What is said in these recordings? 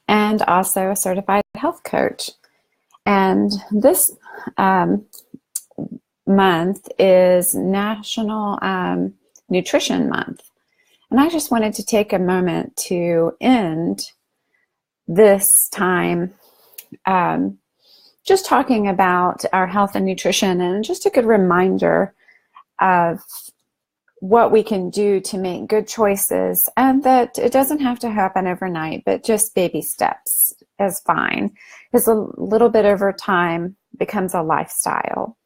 and also a certified health coach. And this month is National Nutrition Month. And I just wanted to take a moment to end this time just talking about our health and nutrition, and just a good reminder of what we can do to make good choices, and that it doesn't have to happen overnight, but just baby steps is fine, because a little bit over time becomes a lifestyle.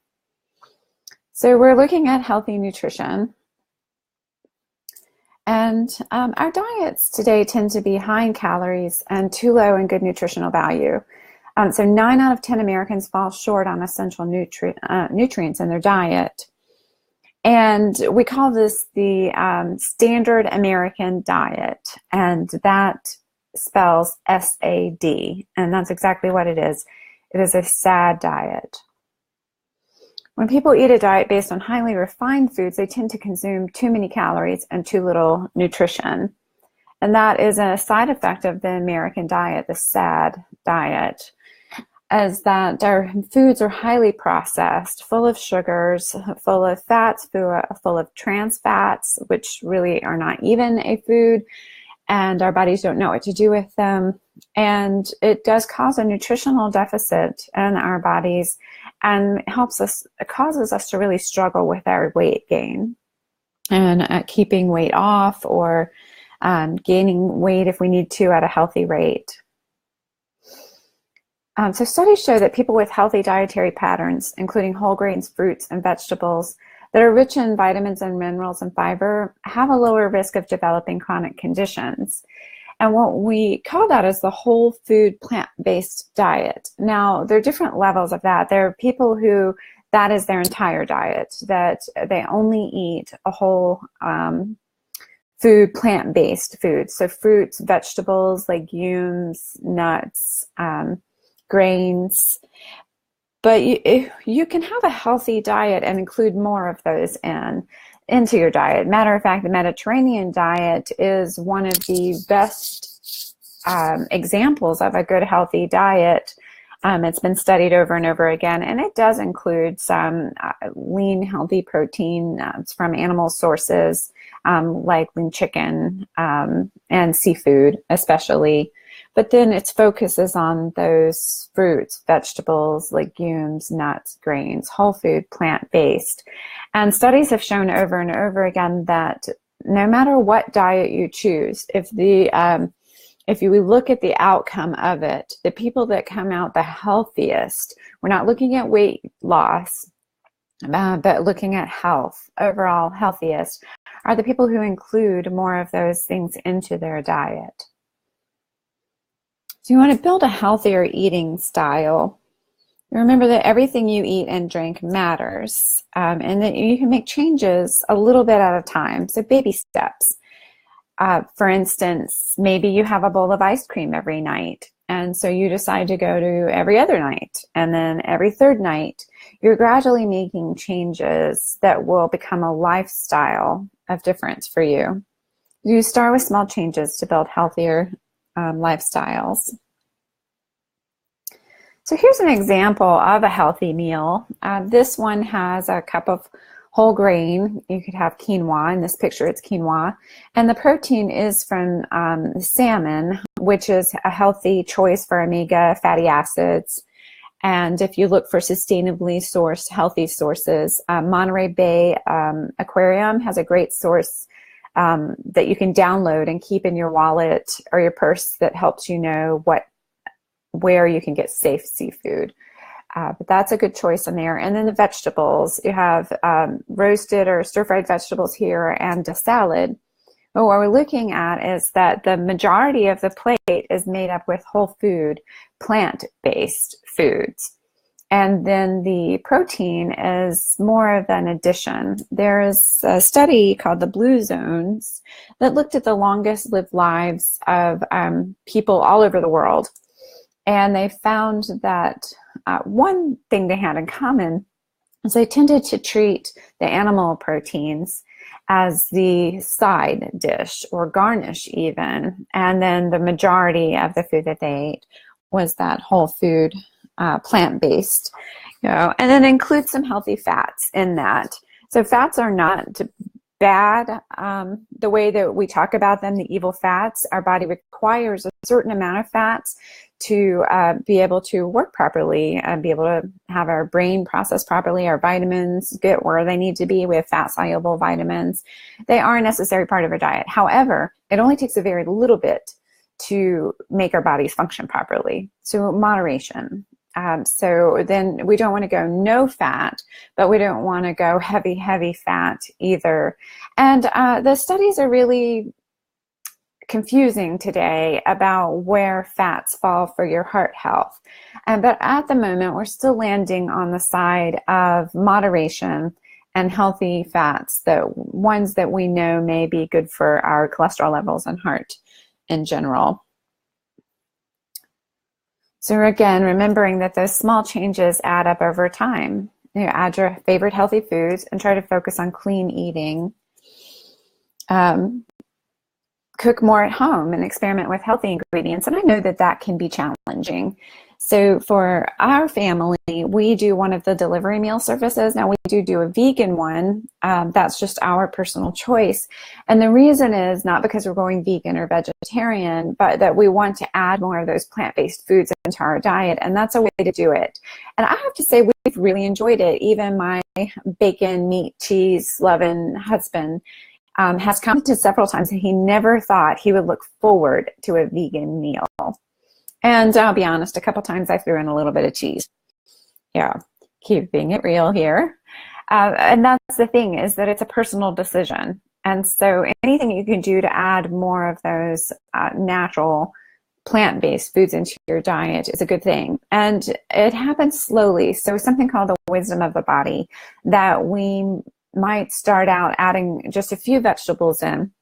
So we're looking at healthy nutrition, and our diets today tend to be high in calories and too low in good nutritional value. So 9 out of 10 Americans fall short on essential nutrients in their diet. And we call this the standard American diet, and that spells SAD, and that's exactly what it is. It is a sad diet. When people eat a diet based on highly refined foods, they tend to consume too many calories and too little nutrition. And that is a side effect of the American diet, the SAD diet, as that our foods are highly processed, full of sugars, full of fats, full of trans fats, which really are not even a food, and our bodies don't know what to do with them. And it does cause a nutritional deficit in our bodies, and it causes us to really struggle with our weight gain and keeping weight off, or gaining weight if we need to at a healthy rate. So studies show that people with healthy dietary patterns, including whole grains, fruits, and vegetables that are rich in vitamins and minerals and fiber, have a lower risk of developing chronic conditions. And what we call that is the whole food plant-based diet. Now, there are different levels of that. There are people who that is their entire diet, that they only eat a whole food, plant-based food. So fruits, vegetables, legumes, nuts, grains. But you can have a healthy diet and include more of those into your diet. Matter of fact, the Mediterranean diet is one of the best examples of a good healthy diet. It's been studied over and over again, and it does include some lean, healthy protein from animal sources, like lean chicken and seafood especially. But then its focus is on those fruits, vegetables, legumes, nuts, grains, whole food, plant-based. And studies have shown over and over again that no matter what diet you choose, if you look at the outcome of it, the people that come out the healthiest, we're not looking at weight loss, but looking at health, overall healthiest, are the people who include more of those things into their diet. So you want to build a healthier eating style. Remember that everything you eat and drink matters, and that you can make changes a little bit at a time. So baby steps. For instance, maybe you have a bowl of ice cream every night, and so you decide to go to every other night, and then every third night. You're gradually making changes that will become a lifestyle of difference for you. You start with small changes to build healthier lifestyles. So here's an example of a healthy meal. This one has a cup of whole grain. You could have quinoa. In this picture, it's quinoa. And the protein is from salmon, which is a healthy choice for omega fatty acids. And if you look for sustainably sourced healthy sources, Monterey Bay Aquarium has a great source that you can download and keep in your wallet or your purse that helps you know where you can get safe seafood. But that's a good choice in there. And then the vegetables, you have roasted or stir-fried vegetables here and a salad. But what we're looking at is that the majority of the plate is made up with whole food, plant-based foods. And then the protein is more of an addition. There is a study called the Blue Zones that looked at the longest lived lives of people all over the world. And they found that one thing they had in common is they tended to treat the animal proteins as the side dish or garnish even. And then the majority of the food that they ate was that whole food, plant-based, and then include some healthy fats in that. So fats are not bad. The way that we talk about them, the evil fats, our body requires a certain amount of fats to be able to work properly and be able to have our brain process properly, our vitamins get where they need to be. We have fat-soluble vitamins. They are a necessary part of our diet. However, it only takes a very little bit to make our bodies function properly. So moderation. So then we don't want to go no fat, but we don't want to go heavy, heavy fat either. And the studies are really confusing today about where fats fall for your heart health. But at the moment, we're still landing on the side of moderation and healthy fats, the ones that we know may be good for our cholesterol levels and heart in general. So again, remembering that those small changes add up over time. Add your favorite healthy foods and try to focus on clean eating. Cook more at home and experiment with healthy ingredients. And I know that that can be challenging. So for our family, we do one of the delivery meal services. Now we do a vegan one. That's just our personal choice. And the reason is not because we're going vegan or vegetarian, but that we want to add more of those plant-based foods into our diet. And that's a way to do it. And I have to say, we've really enjoyed it. Even my bacon, meat, cheese loving husband has commented several times that he never thought he would look forward to a vegan meal. And I'll be honest, a couple times I threw in a little bit of cheese. Yeah, keeping it real here. And that's the thing, is that it's a personal decision. And so anything you can do to add more of those natural plant-based foods into your diet is a good thing. And it happens slowly. So something called the wisdom of the body, that we might start out adding just a few vegetables in,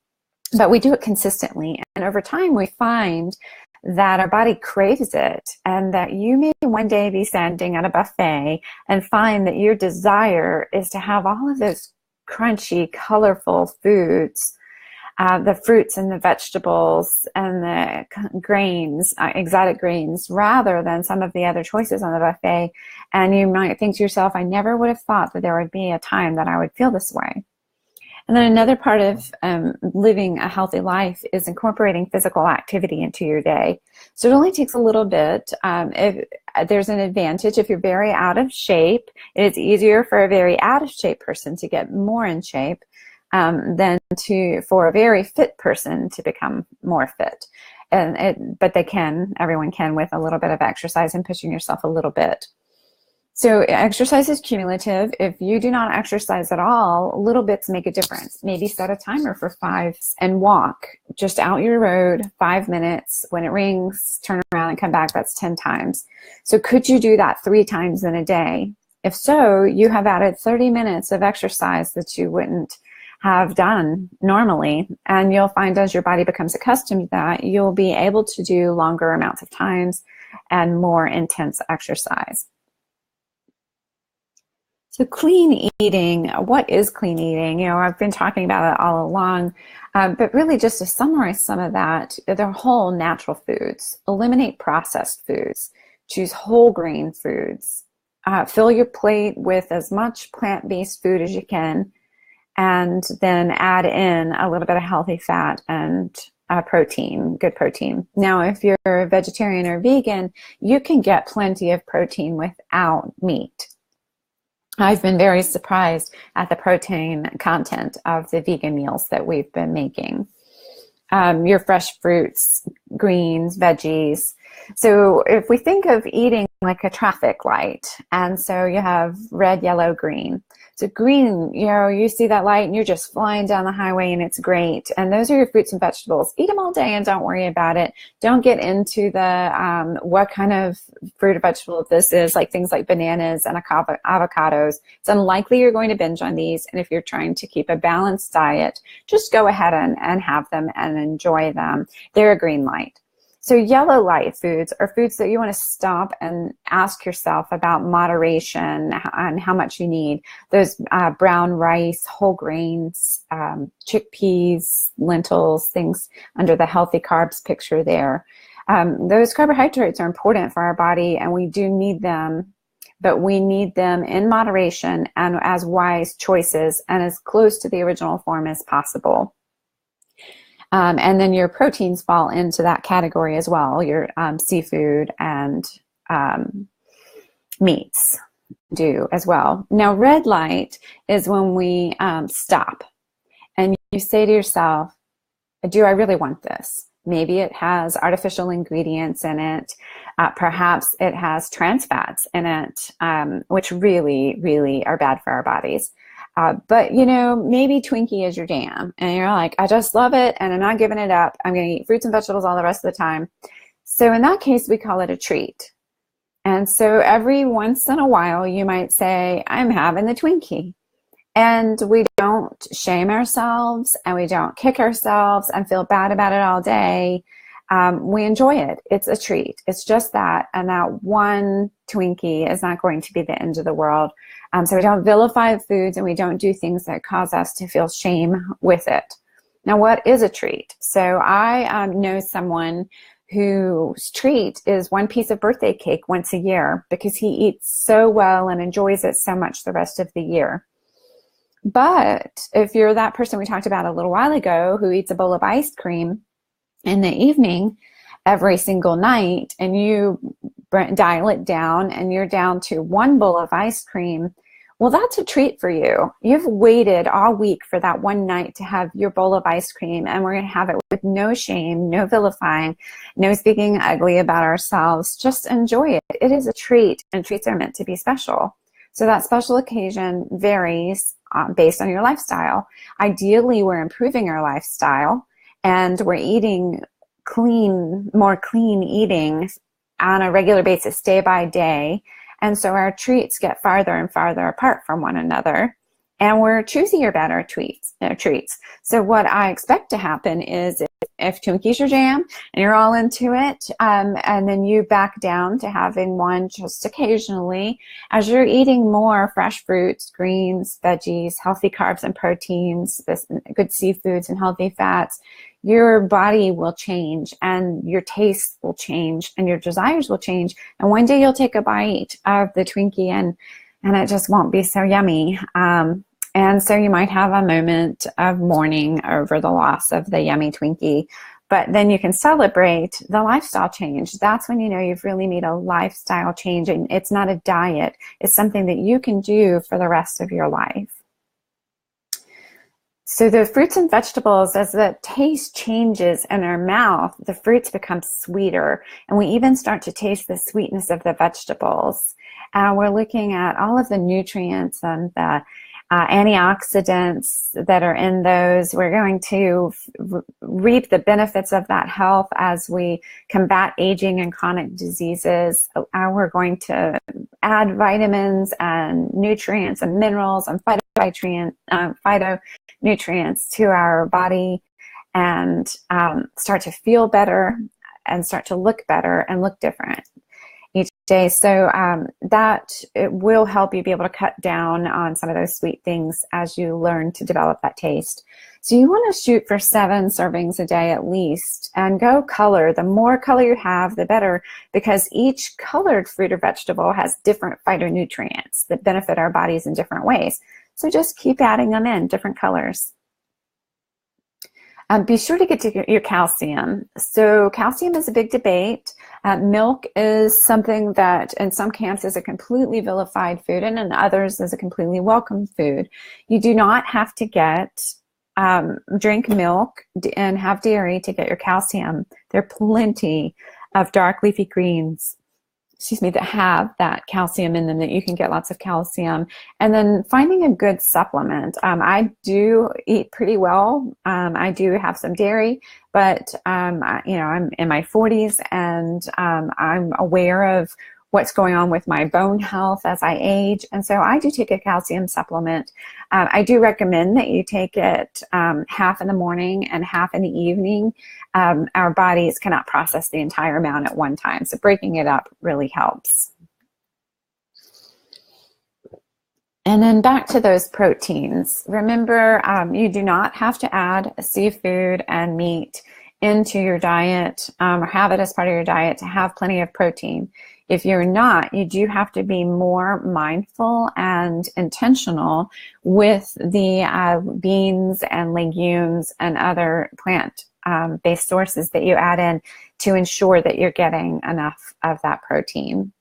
but we do it consistently. And over time, we find that our body craves it, and that you may one day be standing at a buffet and find that your desire is to have all of those crunchy, colorful foods, the fruits and the vegetables and the grains, exotic grains, rather than some of the other choices on the buffet. And you might think to yourself, I never would have thought that there would be a time that I would feel this way. And then another part of living a healthy life is incorporating physical activity into your day. So it only takes a little bit. If there's an advantage, if you're very out of shape, it's easier for a very out of shape person to get more in shape than for a very fit person to become more fit. But everyone can, with a little bit of exercise and pushing yourself a little bit. So exercise is cumulative. If you do not exercise at all, little bits make a difference. Maybe set a timer for 5 and walk just out your road 5 minutes. When it rings, turn around and come back. That's 10 times. So could you do that 3 times in a day? If so, you have added 30 minutes of exercise that you wouldn't have done normally. And you'll find as your body becomes accustomed to that, you'll be able to do longer amounts of times and more intense exercise. So clean eating, what is clean eating? I've been talking about it all along, but really just to summarize some of that, they're whole natural foods. Eliminate processed foods. Choose whole grain foods. Fill your plate with as much plant-based food as you can, and then add in a little bit of healthy fat and protein, good protein. Now, if you're a vegetarian or vegan, you can get plenty of protein without meat. I've been very surprised at the protein content of the vegan meals that we've been making. Your fresh fruits, greens, veggies. So if we think of eating like a traffic light, and so you have red, yellow, green. So green, you see that light and you're just flying down the highway and it's great. And those are your fruits and vegetables. Eat them all day and don't worry about it. Don't get into the what kind of fruit or vegetable this is, like things like bananas and avocados. It's unlikely you're going to binge on these. And if you're trying to keep a balanced diet, just go ahead and have them and enjoy them. They're a green light. So yellow light foods are foods that you want to stop and ask yourself about moderation and how much you need. Those brown rice, whole grains, chickpeas, lentils, things under the healthy carbs picture there. Those carbohydrates are important for our body, and we do need them, but we need them in moderation and as wise choices and as close to the original form as possible. And then your proteins fall into that category as well, your seafood and meats do as well. Now, red light is when we stop and you say to yourself, do I really want this? Maybe it has artificial ingredients in it. Perhaps it has trans fats in it, which really, really are bad for our bodies. But, you know, maybe Twinkie is your jam and you're like, I just love it and I'm not giving it up. I'm going to eat fruits and vegetables all the rest of the time. So in that case, we call it a treat. And so every once in a while, you might say, I'm having the Twinkie. And we don't shame ourselves and we don't kick ourselves and feel bad about it all day. We enjoy it. It's a treat. It's just that. And that one Twinkie is not going to be the end of the world. So we don't vilify foods and we don't do things that cause us to feel shame with it. Now, what is a treat? So I know someone whose treat is one piece of birthday cake once a year because he eats so well and enjoys it so much the rest of the year. But if you're that person we talked about a little while ago who eats a bowl of ice cream in the evening every single night and you dial it down and you're down to one bowl of ice cream, well, that's a treat for you. You've waited all week for that one night to have your bowl of ice cream, and we're going to have it with no shame, no vilifying, no speaking ugly about ourselves. Just enjoy it. It is a treat, and treats are meant to be special. So that special occasion varies based on your lifestyle. Ideally, we're improving our lifestyle and we're eating clean, more clean eating on a regular basis, day by day. And so our treats get farther and farther apart from one another. And we're choosing your better treats. So what I expect to happen is if Twinkie's your jam and you're all into it, and then you back down to having one just occasionally, as you're eating more fresh fruits, greens, veggies, healthy carbs and proteins, good seafoods and healthy fats, your body will change and your taste will change and your desires will change. And one day you'll take a bite of the Twinkie and it just won't be so yummy. And so you might have a moment of mourning over the loss of the yummy Twinkie, but then you can celebrate the lifestyle change. That's when you know you've really made a lifestyle change, and it's not a diet. It's something that you can do for the rest of your life. So the fruits and vegetables, as the taste changes in our mouth, the fruits become sweeter, and we even start to taste the sweetness of the vegetables. We're looking at all of the nutrients and the antioxidants that are in those. We're going to reap the benefits of that health as we combat aging and chronic diseases. We're going to add vitamins and nutrients and minerals and phytonutrients to our body and start to feel better and start to look better and look different each day. So that it will help you be able to cut down on some of those sweet things as you learn to develop that taste. So you want to shoot for 7 servings a day at least, and go color. The more color you have, the better, because each colored fruit or vegetable has different phytonutrients that benefit our bodies in different ways. So just keep adding them in, different colors. Be sure to get to your calcium. So calcium is a big debate. Milk is something that in some camps is a completely vilified food and in others is a completely welcome food. You do not have to drink milk and have dairy to get your calcium. There are plenty of dark leafy greens that have that calcium in them, that you can get lots of calcium. And then finding a good supplement. I do eat pretty well. I do have some dairy, but I'm in my 40s and I'm aware of what's going on with my bone health as I age. And so I do take a calcium supplement. I do recommend that you take it half in the morning and half in the evening. Our bodies cannot process the entire amount at one time, so breaking it up really helps. And then back to those proteins. Remember, you do not have to add seafood and meat into your diet or have it as part of your diet to have plenty of protein. If you're not, you do have to be more mindful and intentional with the beans and legumes and other plant-based sources that you add in to ensure that you're getting enough of that protein.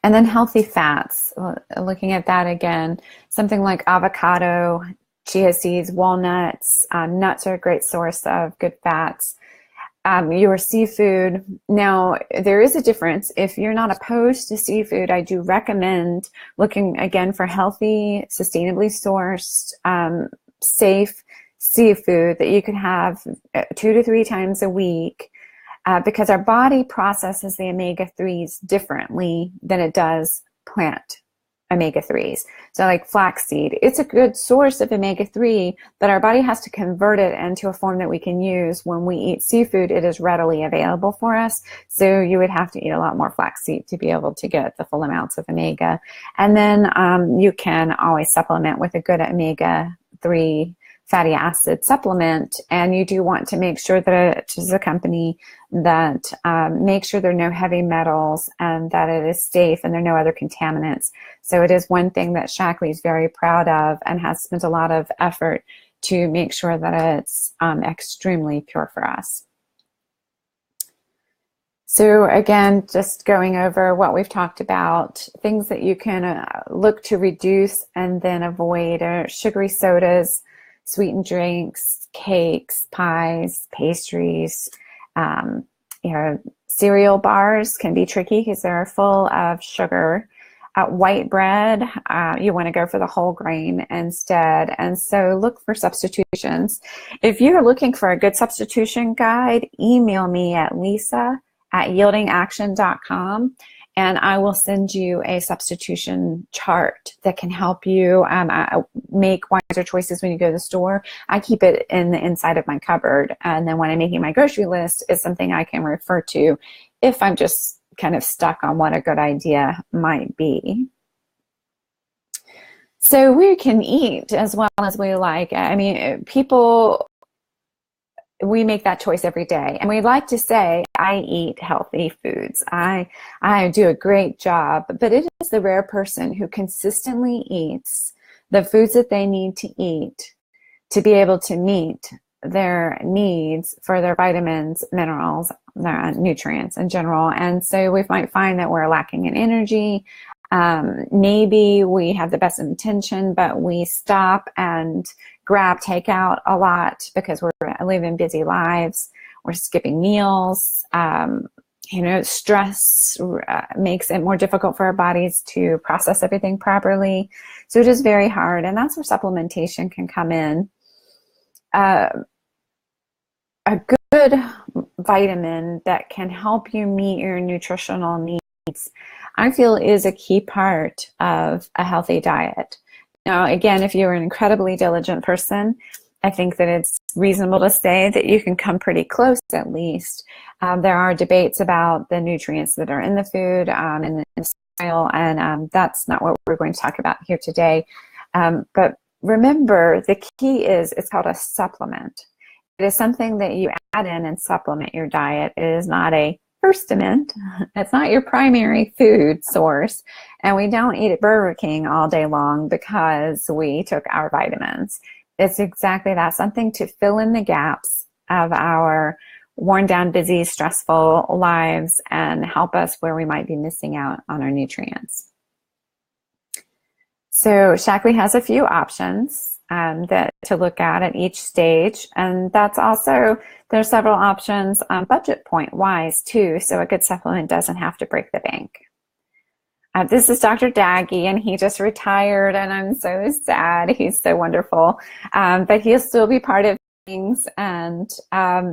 And then healthy fats, looking at that again, something like avocado, chia seeds, walnuts, nuts are a great source of good fats. Your seafood, now there is a difference. If you're not opposed to seafood, I do recommend looking again for healthy, sustainably sourced, safe seafood that you can have 2 to 3 times a week. Because our body processes the omega-3s differently than it does plant omega-3s. So like flaxseed, it's a good source of omega-3, but our body has to convert it into a form that we can use. When we eat seafood, it is readily available for us. So you would have to eat a lot more flaxseed to be able to get the full amounts of omega. And then you can always supplement with a good omega-3 fatty acid supplement, and you do want to make sure that it is a company that makes sure there are no heavy metals and that it is safe and there are no other contaminants. So it is one thing that Shaklee is very proud of and has spent a lot of effort to make sure that it's extremely pure for us. So again, just going over what we've talked about, things that you can look to reduce and then avoid are sugary sodas, sweetened drinks, cakes, pies, pastries. Cereal bars can be tricky because they're full of sugar. White bread, you want to go for the whole grain instead. And so look for substitutions. If you're looking for a good substitution guide, email me at lisa@yieldingaction.com. And I will send you a substitution chart that can help you make wiser choices when you go to the store. I keep it in the inside of my cupboard. And then when I'm making my grocery list, it's something I can refer to if I'm just kind of stuck on what a good idea might be. So we can eat as well as we like. I mean, we make that choice every day. And we like to say, I eat healthy foods. I do a great job. But it is the rare person who consistently eats the foods that they need to eat to be able to meet their needs for their vitamins, minerals, their nutrients in general. And so we might find that we're lacking in energy. Maybe we have the best intention, but we stop and grab takeout a lot because we're living busy lives. We're skipping meals. Stress makes it more difficult for our bodies to process everything properly. So it is very hard, and that's where supplementation can come in. A good vitamin that can help you meet your nutritional needs, I feel, is a key part of a healthy diet. Now, again, if you're an incredibly diligent person, I think that it's reasonable to say that you can come pretty close at least. There are debates about the nutrients that are in the food and in the soil, and that's not what we're going to talk about here today. But remember, the key is it's called a supplement. It is something that you add in and supplement your diet. It is not a firstament. It's not your primary food source. And we don't eat at Burger King all day long because we took our vitamins. It's exactly that, something to fill in the gaps of our worn down, busy, stressful lives and help us where we might be missing out on our nutrients. So Shaklee has a few options that to look at each stage, and that's also, there's several options budget point wise too, so a good supplement doesn't have to break the bank. This is Dr. Daggy, and he just retired, and I'm so sad. He's so wonderful, but he'll still be part of things, and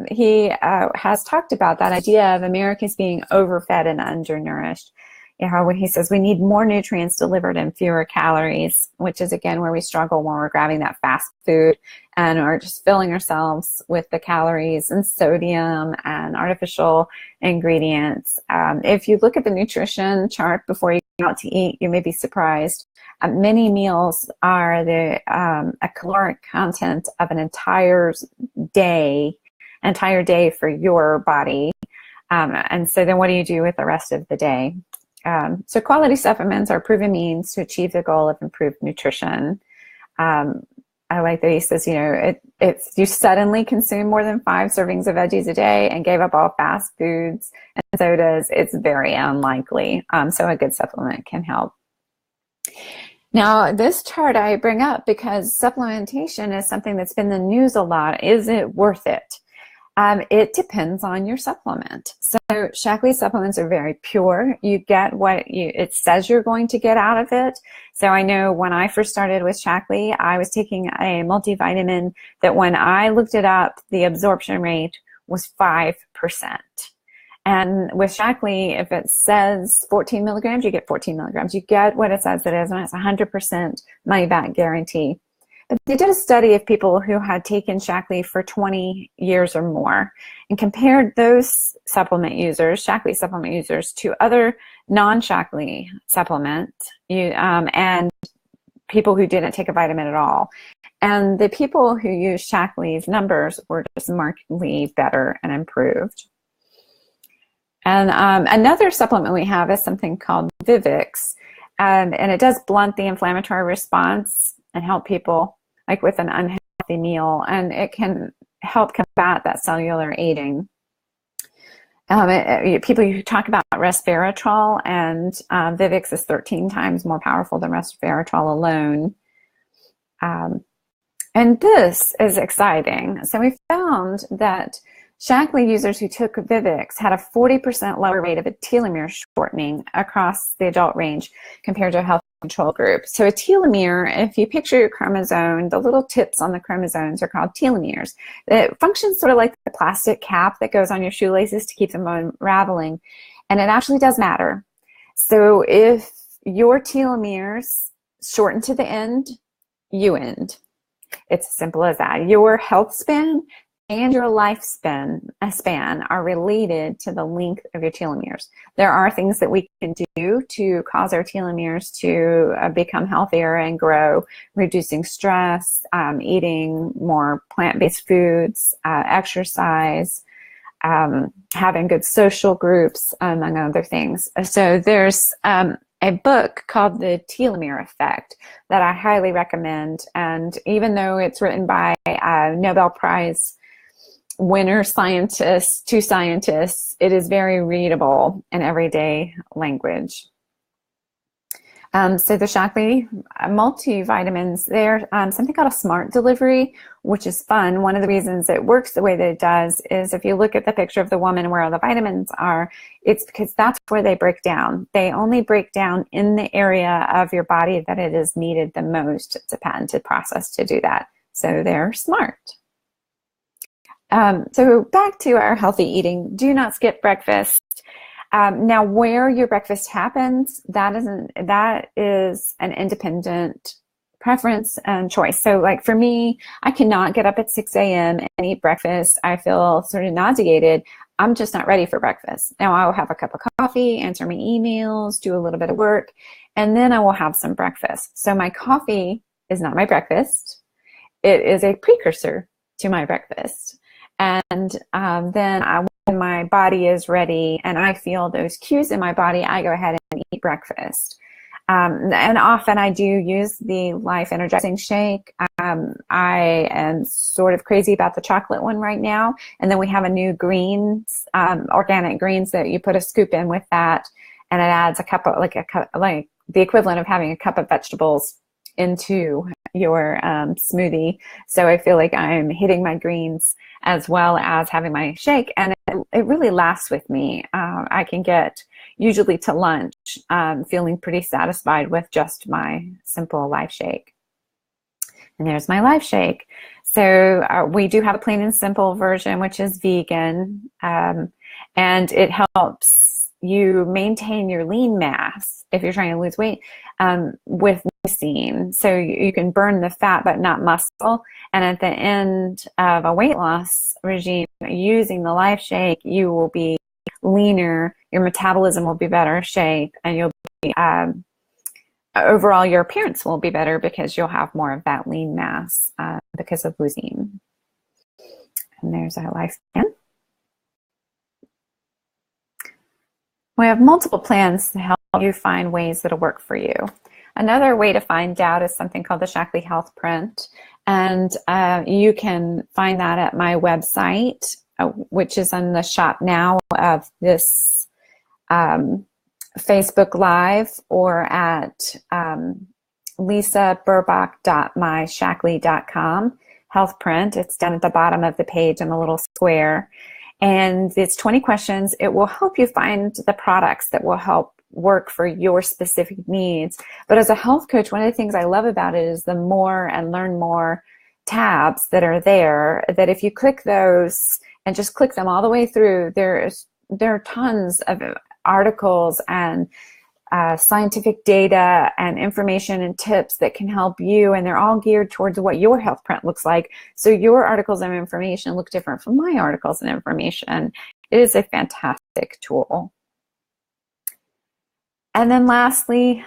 he has talked about that idea of Americans being overfed and undernourished. You know, when he says we need more nutrients delivered in fewer calories, which is again where we struggle when we're grabbing that fast food and are just filling ourselves with the calories and sodium and artificial ingredients. If you look at the nutrition chart before you go out to eat, you may be surprised. Many meals are a caloric content of an entire day for your body. And so then what do you do with the rest of the day? So quality supplements are proven means to achieve the goal of improved nutrition. I like that he says, you know, it's you suddenly consume more than 5 servings of veggies a day and gave up all fast foods and sodas. It's very unlikely. So a good supplement can help. Now, this chart I bring up because supplementation is something that's been in the news a lot. Is it worth it? It depends on your supplement. So Shaklee supplements are very pure. You get what it says you're going to get out of it. So I know when I first started with Shaklee, I was taking a multivitamin that when I looked it up, the absorption rate was 5%. And with Shaklee, if it says 14 milligrams, you get 14 milligrams. You get what it says it is, and it's 100% money back guarantee. But they did a study of people who had taken Shaklee for 20 years or more and compared those supplement users, Shaklee supplement users, to other non-Shaklee supplement and people who didn't take a vitamin at all. And the people who used Shaklee's numbers were just markedly better and improved. And another supplement we have is something called Vivix, and it does blunt the inflammatory response and help people like with an unhealthy meal, and it can help combat that cellular aging. People who talk about resveratrol, and Vivix is 13 times more powerful than resveratrol alone. And this is exciting. So we found that Shaklee users who took Vivix had a 40% lower rate of a telomere shortening across the adult range compared to a healthy control group. So a telomere, if you picture your chromosome, the little tips on the chromosomes are called telomeres. It functions sort of like the plastic cap that goes on your shoelaces to keep them unraveling, and it actually does matter. So if your telomeres shorten to the end, you end. It's as simple as that. Your health span and your lifespan are related to the length of your telomeres. There are things that we can do to cause our telomeres to become healthier and grow, reducing stress, eating more plant-based foods, exercise, having good social groups, among other things. So there's a book called The Telomere Effect that I highly recommend. And even though it's written by Nobel Prize winner scientists, 2 scientists, it is very readable in everyday language. So the Shaklee multivitamins, they're something called a smart delivery, which is fun. One of the reasons it works the way that it does is if you look at the picture of the woman where all the vitamins are, it's because that's where they break down. They only break down in the area of your body that it is needed the most. It's a patented process to do that. So they're smart. So back to our healthy eating. Do not skip breakfast. Now, where your breakfast happens, that is an independent preference and choice. So like for me, I cannot get up at 6 a.m. and eat breakfast. I feel sort of nauseated. I'm just not ready for breakfast. Now I will have a cup of coffee, answer my emails, do a little bit of work, and then I will have some breakfast. So my coffee is not my breakfast. It is a precursor to my breakfast. And then when my body is ready and I feel those cues in my body, I go ahead and eat breakfast. And often I do use the Life Energizing shake. I am sort of crazy about the chocolate one right now. And then we have a new greens, organic greens that you put a scoop in with that, and it adds a cup of like the equivalent of having a cup of vegetables into your smoothie. So I feel like I'm hitting my greens as well as having my shake, and it really lasts with me. I can get usually to lunch feeling pretty satisfied with just my simple Life shake. And there's my Life shake. So we do have a plain and simple version, which is vegan, and it helps you maintain your lean mass if you're trying to lose weight with leucine. So you can burn the fat but not muscle. And at the end of a weight loss regime, using the Life Shake, you will be leaner, your metabolism will be better shape, and you'll be overall your appearance will be better because you'll have more of that lean mass because of leucine. And there's our life plan. We have multiple plans to help you find ways that'll work for you. Another way to find out is something called the Shaklee Health Print, and you can find that at my website, which is on the shop now of this Facebook Live, or at lisaburbach.myshaklee.com. Health Print. It's down at the bottom of the page in a little square. And it's 20 questions. It will help you find the products that will help work for your specific needs. But as a health coach, one of the things I love about it is the more and learn more tabs that are there, that if you click those and just click them all the way through, there are tons of articles and scientific data and information and tips that can help you, and they're all geared towards what your health print looks like. So your articles and information look different from my articles and information. It is a fantastic tool. And then lastly,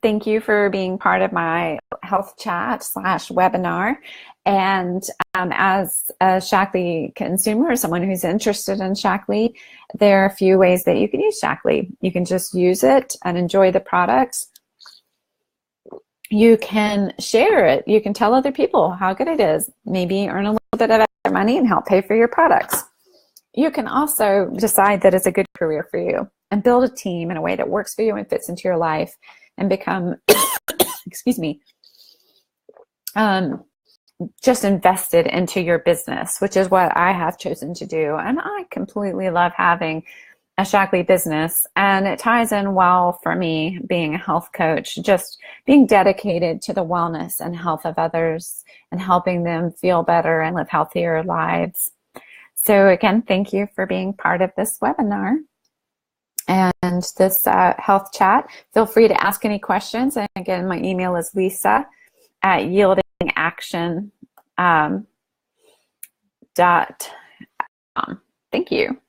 thank you for being part of my health chat / webinar. And as a Shaklee consumer, someone who's interested in Shaklee, there are a few ways that you can use Shaklee. You can just use it and enjoy the products. You can share it. You can tell other people how good it is. Maybe earn a little bit of extra money and help pay for your products. You can also decide that it's a good career for you and build a team in a way that works for you and fits into your life, and become, excuse me, just invested into your business, which is what I have chosen to do. And I completely love having a Shaklee business, and it ties in well for me being a health coach, just being dedicated to the wellness and health of others and helping them feel better and live healthier lives. So again, thank you for being part of this webinar and this health chat. Feel free to ask any questions. And again, my email is lisa@yieldingaction.com. Thank you.